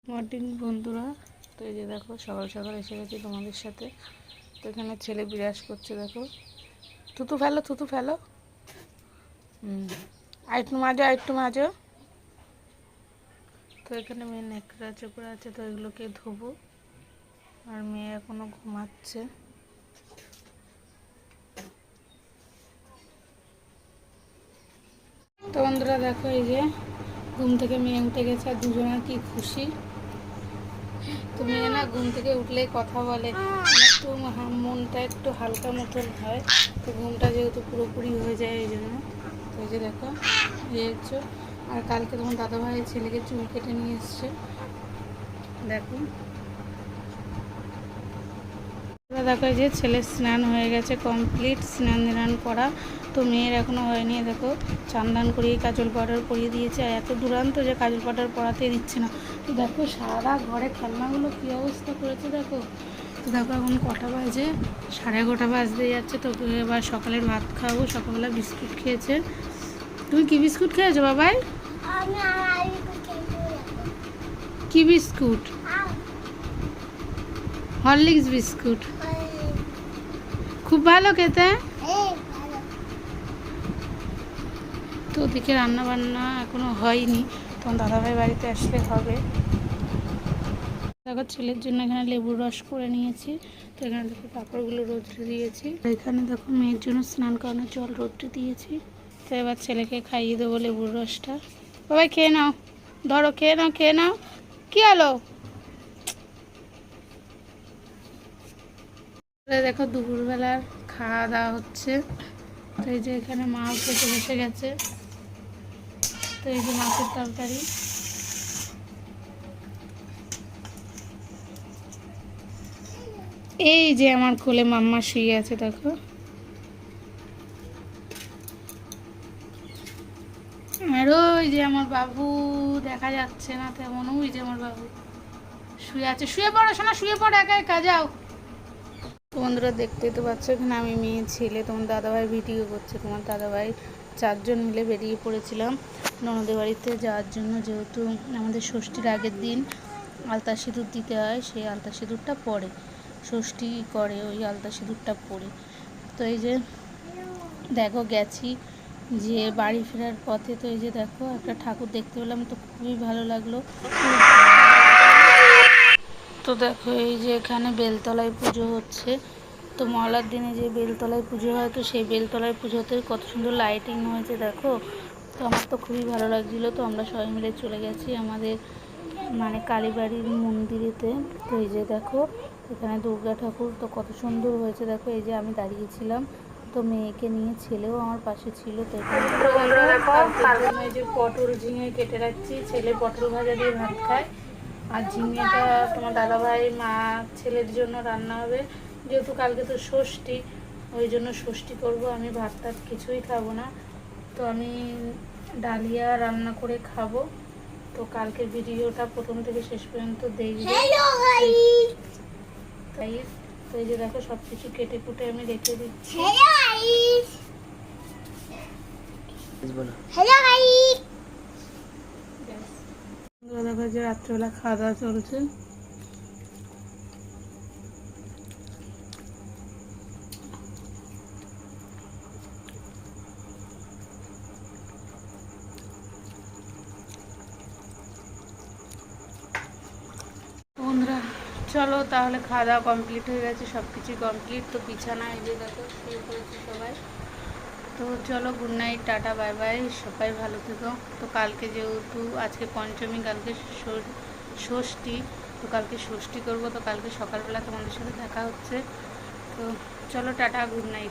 Morning বন্ধুরা, তো এই যে দেখো সকাল সকাল এসে গেছি তোমাদের সাথে। তো এখানে ছেলে বিরাজ করছে, দেখো থুতু ফেলো থুতু ফেলো। আরেকটু মাজো আরেকটু মাজো। তো এখানে মেয়ে নেকড়া চোপড়া আছে, তো এগুলোকে ধোবো। আর মেয়ে এখনো ঘুমাচ্ছে। তো বন্ধুরা দেখো, এই যে ঘুম থেকে মেয়ে উঠে গেছে আর দুজনের কি খুশি। তো মেয়ে না ঘুম থেকে উঠলেই কথা বলে, একটু মনটা একটু হালকা মতন হয়। তো ঘুমটা যেহেতু পুরোপুরি হয়ে যায় এই জন্য। তো এই যে দেখো এই হচ্ছে। আর কালকে তোমার দাদাভাই ছেলেকে চুল কেটে নিয়ে এসছে, দেখো। দেখো এই যে ছেলের স্নান হয়ে গেছে কমপ্লিট, স্নান ধান করা। তো মেয়ের এখনও হয়নি, দেখো চান করিয়ে কাজল পাউডার পরিয়ে দিয়েছে। আর এত দুরান্ত যে কাজল পাউডার পরাতে দিচ্ছে না। তো দেখো সারা ঘরে খেলনাগুলো কী অবস্থা করেছে দেখো। তো দেখো এখন কটা বাজে, 11:30 বাজতে যাচ্ছে। তো এবার সকালের ভাত খাবো। সকালবেলা বিস্কুট খেয়েছে। তুমি কি বিস্কুট খেয়েছো বাবাই? কি বিস্কুট? হরলিক্স বিস্কুট, খুব ভালো খেতে। তো ওদিকে রান্না বান্না এখনো হয়নি, তখন দাদাভাই বাড়িতে আসলে হবে। দেখো ছেলের জন্য এখানে লেবুর রস করে নিয়েছি। তো এখানে দেখো কাপড়গুলো রোদ্রে দিয়েছি। এখানে দেখো মেয়ের জন্য স্নান করানোর জল রোদ্রে দিয়েছি। তো এবার ছেলেকে খাইয়ে দেবো লেবুর রসটা। বাবাই খেয়ে নাও, ধরো খেয়ে নাও খেয়ে নাও। কি হলো? দেখো দুপুরবেলার খাওয়া দাওয়া হচ্ছে। তো এই যে এখানে মাছ খেতে বসে গেছে। তো এই যে মাছের তরকারি। এই যে আমার কোলে মাম্মা শুয়ে আছে, দেখো। আর ওই যে আমার বাবু, দেখা যাচ্ছে না তেমন, ওই যে আমার বাবু শুয়ে আছে। শুয়ে পড়ো সোনা, শুয়ে পড়ো, একা একা যাও। বন্ধুরা দেখতেই তো পাচ্ছ, এখানে আমি মেয়ে ছেলে তোমার দাদাভাই ভিডিও করছে। তোমার দাদাভাই 4 জন মিলে বেরিয়ে পড়েছিলাম ননদের বাড়িতে যাওয়ার জন্য। যেহেতু আমাদের ষষ্ঠীর আগের দিন আলতা সিঁদুর দিতে হয়, সেই আলতা সিঁদুরটা পরে ষষ্ঠী করে, ওই আলতা সিঁদুরটা পরে। তো এই যে দেখো গেছি, যে বাড়ি ফেরার পথে তো এই যে দেখো একটা ঠাকুর দেখতে পেলাম, তো খুবই ভালো লাগলো। তো দেখো এই যে এখানে বেলতলায় পুজো হচ্ছে। তো মহালয়ার দিনে যে বেলতলায় পুজো হয়, তো সেই বেলতলায় পুজোতে কত সুন্দর লাইটিং হয়েছে দেখো। তো আমার তো খুবই ভালো লাগছিলো। তো আমরা সবাই মিলে চলে গেছি আমাদের কালীবাড়ির মন্দিরেতে। তো এই যে দেখো এখানে দুর্গা ঠাকুর, তো কত সুন্দর হয়েছে দেখো। এই যে আমি দাঁড়িয়েছিলাম, তো মেয়েকে নিয়ে ছেলেও আমার পাশে ছিল। তো এখানে এই যে পটল ঝিঙে কেটে রাখছি, ছেলে পটল ভাজা দিয়ে ভাত খায়। আর ঝিঙেটা তোমার দাদাভাই মা ছেলের জন্য রান্না হবে। যেহেতু কালকে তো ষষ্ঠী, ওই জন্য ষষ্ঠী করব। আমি ভাত টাত কিছুই খাবো না, তো আমি ডালিয়া রান্না করে খাবো। তো কালকের ভিডিওটা প্রথম থেকে শেষ পর্যন্ত দেখবে। তাই তো এই যে দেখো সব কিছু কেটে কুটে আমি রেখে দিচ্ছি। দেখো যে রাত্রেবেলা খাওয়া দাওয়া চলছে। বন্ধুরা চলো তাহলে, খাওয়া দাওয়া কমপ্লিট হয়ে গেছে, সব কিছুই কমপ্লিট। তো বিছানায় যে দেখো শুয়ে পড়েছি সবাই। তো চলো good night, tata bye bye, সবাই ভালো থেকো। তো কালকে যেহেতু আজকে পঞ্চমী, কালকে ষষ্ঠী, তো কালকে ষষ্ঠী করবো। তো কালকে সকালবেলা তোমাদের সাথে দেখা হচ্ছে। তো চলো টাটা, গুড নাইট।